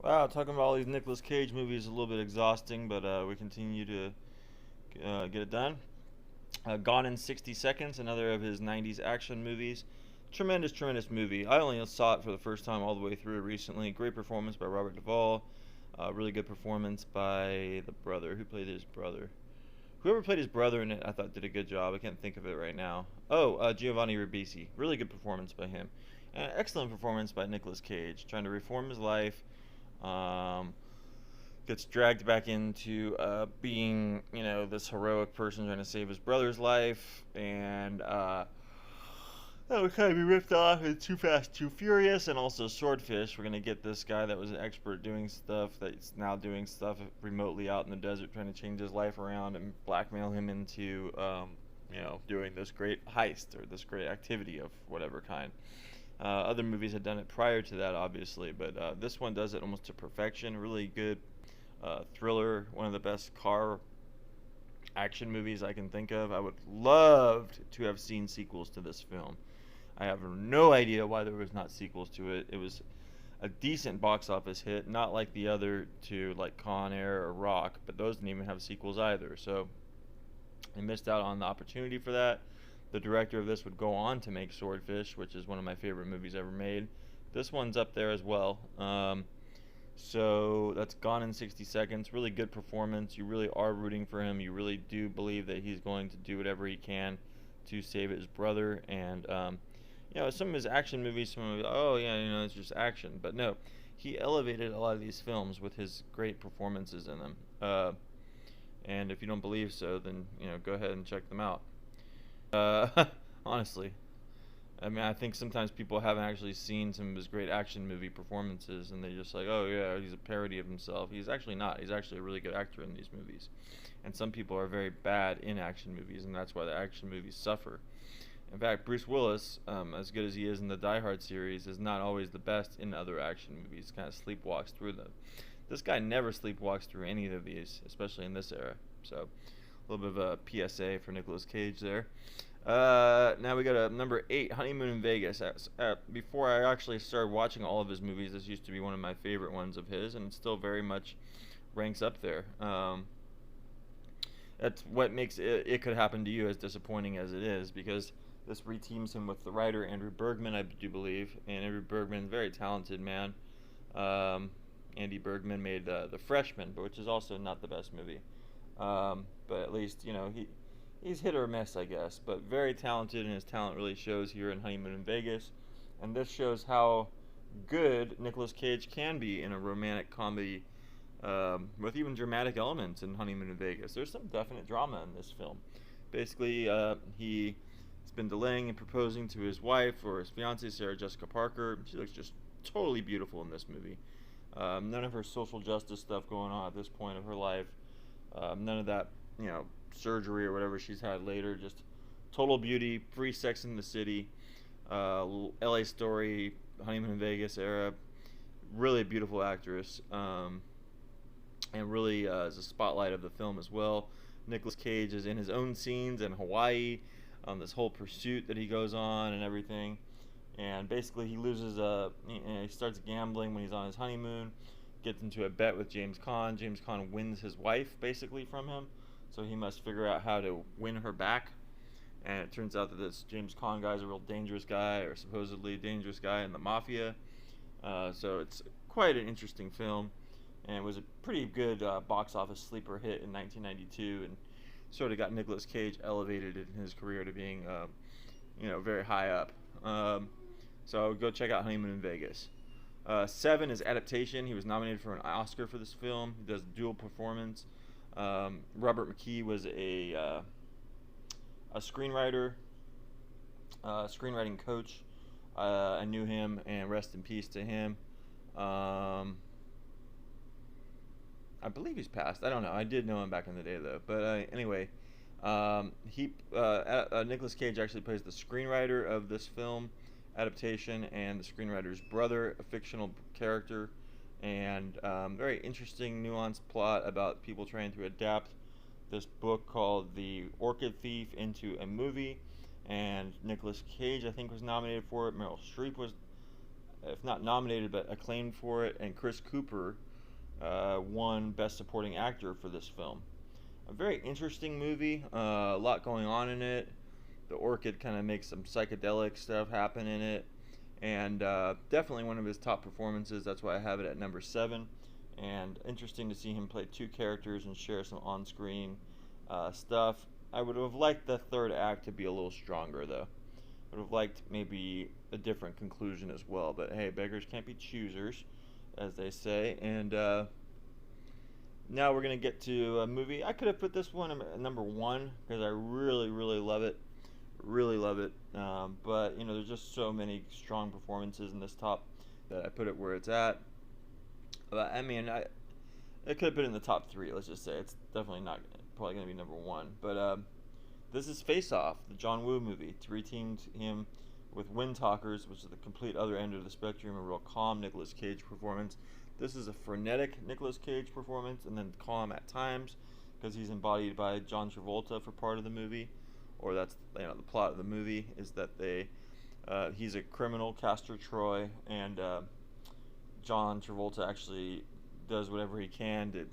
Wow, talking about all these Nicolas Cage movies is a little bit exhausting, but we continue to get it done. Gone in 60 Seconds, another of his 90s action movies. Tremendous, tremendous movie. I only saw it for the first time all the way through recently. Great performance by Robert Duvall. Really good performance by the brother. Who played his brother? Whoever played his brother in it, I thought did a good job. I can't think of it right now. Oh, Giovanni Ribisi. Really good performance by him. Excellent performance by Nicolas Cage, trying to reform his life. Um, Gets dragged back into being, this heroic person trying to save his brother's life, and that would kind of be ripped off in Too Fast, Too Furious, and also Swordfish. We're gonna get this guy that was an expert doing stuff that's now doing stuff remotely out in the desert, trying to change his life around and blackmail him into, doing this great heist or this great activity of whatever kind. Other movies had done it prior to that, obviously, but this one does it almost to perfection. Really good thriller, one of the best car action movies I can think of. I would love to have seen sequels to this film. I have no idea why there was not sequels to it. It was a decent box office hit, not like the other two, like Con Air or Rock, but those didn't even have sequels either. So I missed out on the opportunity for that. The director of this would go on to make Swordfish, which is one of my favorite movies ever made. This one's up there as well. So that's Gone in 60 Seconds. Really good performance. You really are rooting for him. You really do believe that he's going to do whatever he can to save his brother. And, some of his action movies, oh, yeah, it's just action. But no, he elevated a lot of these films with his great performances in them. And if you don't believe so, then, go ahead and check them out. Honestly. I mean, I think sometimes people haven't actually seen some of his great action movie performances, and they're just like, "Oh yeah, he's a parody of himself." He's actually not. He's actually a really good actor in these movies. And some people are very bad in action movies, and that's why the action movies suffer. In fact, Bruce Willis, as good as he is in the Die Hard series, is not always the best in other action movies. Kind of sleepwalks through them. This guy never sleepwalks through any of these, especially in this era. So, a little bit of a PSA for Nicolas Cage there. Now we got a number 8, Honeymoon in Vegas. Before I actually started watching all of his movies, this used to be one of my favorite ones of his, and it still very much ranks up there. That's what makes It Could Happen to You as disappointing as it is, because this reteams him with the writer Andrew Bergman, I do believe, and Andrew Bergman, very talented man. Andy Bergman made The Freshman, but which is also not the best movie. But at least he's hit or miss, I guess, but very talented, and his talent really shows here in Honeymoon in Vegas. And this shows how good Nicolas Cage can be in a romantic comedy, with even dramatic elements in Honeymoon in Vegas. There's some definite drama in this film. Basically, he's been delaying and proposing to his wife or his fiancée, Sarah Jessica Parker. She looks just totally beautiful in this movie. None of her social justice stuff going on at this point of her life. None of that, surgery or whatever she's had later. Just total beauty, free Sex in the City, LA Story, Honeymoon in Vegas era. Really beautiful actress, and really is a spotlight of the film as well. Nicolas Cage is in his own scenes in Hawaii, this whole pursuit that he goes on and everything. And basically, he loses he starts gambling when he's on his honeymoon. Gets into a bet with James Caan. James Caan wins his wife basically from him, so he must figure out how to win her back. And it turns out that this James Caan guy is a real dangerous guy, or supposedly dangerous guy in the mafia. So it's quite an interesting film, and it was a pretty good box office sleeper hit in 1992, and sort of got Nicolas Cage elevated in his career to being, very high up. So go check out Honeymoon in Vegas. 7 is Adaptation. He was nominated for an Oscar for this film. He does dual performance. Robert McKee was a screenwriter, screenwriting coach. I knew him, and rest in peace to him. I believe he's passed. I don't know. I did know him back in the day, though. But anyway, Nicolas Cage actually plays the screenwriter of this film adaptation, and the screenwriter's brother, a fictional character, and very interesting, nuanced plot about people trying to adapt this book called The Orchid Thief into a movie. And Nicolas Cage, I think, was nominated for it. Meryl Streep was if not nominated, but acclaimed for it, and Chris Cooper won Best Supporting Actor for this film. A very interesting movie, a lot going on in it. The orchid kind of makes some psychedelic stuff happen in it, and definitely one of his top performances. That's why I have it at number 7. And interesting to see him play two characters and share some on-screen stuff. I would have liked the third act to be a little stronger, though. I would have liked maybe a different conclusion as well. But hey, beggars can't be choosers, as they say. And now we're going to get to a movie. I could have put this one at number 1 because I really, really love it. Really love it. But, you know, there's just so many strong performances in this top that I put it where it's at. But, I mean, it could have been in the top 3, let's just say. It's definitely not probably going to be number 1. But this is Face Off, the John Woo movie. To reteamed him with Wind Talkers, which is the complete other end of the spectrum, a real calm Nicolas Cage performance. This is a frenetic Nicolas Cage performance, and then calm at times, because he's embodied by John Travolta for part of the movie. Or that's, you know, the plot of the movie is that he's a criminal, Castor Troy, and John Travolta actually does whatever he can to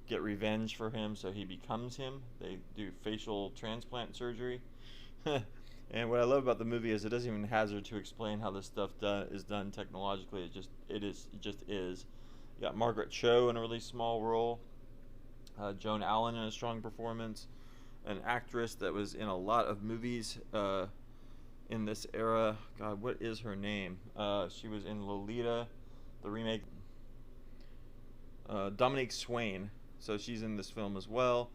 get revenge for him, so he becomes him. They do facial transplant surgery. And what I love about the movie is it doesn't even hazard to explain how this stuff is done technologically. It just is. You got Margaret Cho in a really small role. Joan Allen in a strong performance. An actress that was in a lot of movies in this era. God, what is her name? She was in Lolita, the remake. Dominique Swain. So she's in this film as well.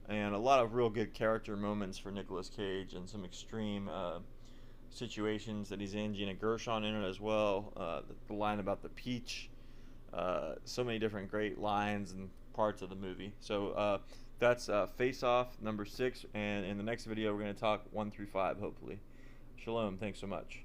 And a lot of real good character moments for Nicolas Cage, and some extreme situations that he's in. Gina Gershon in it as well. The line about the peach. So many different great lines and parts of the movie. So that's Face Off, number 6. And in the next video, we're going to talk 1 through 5, hopefully. Shalom. Thanks so much.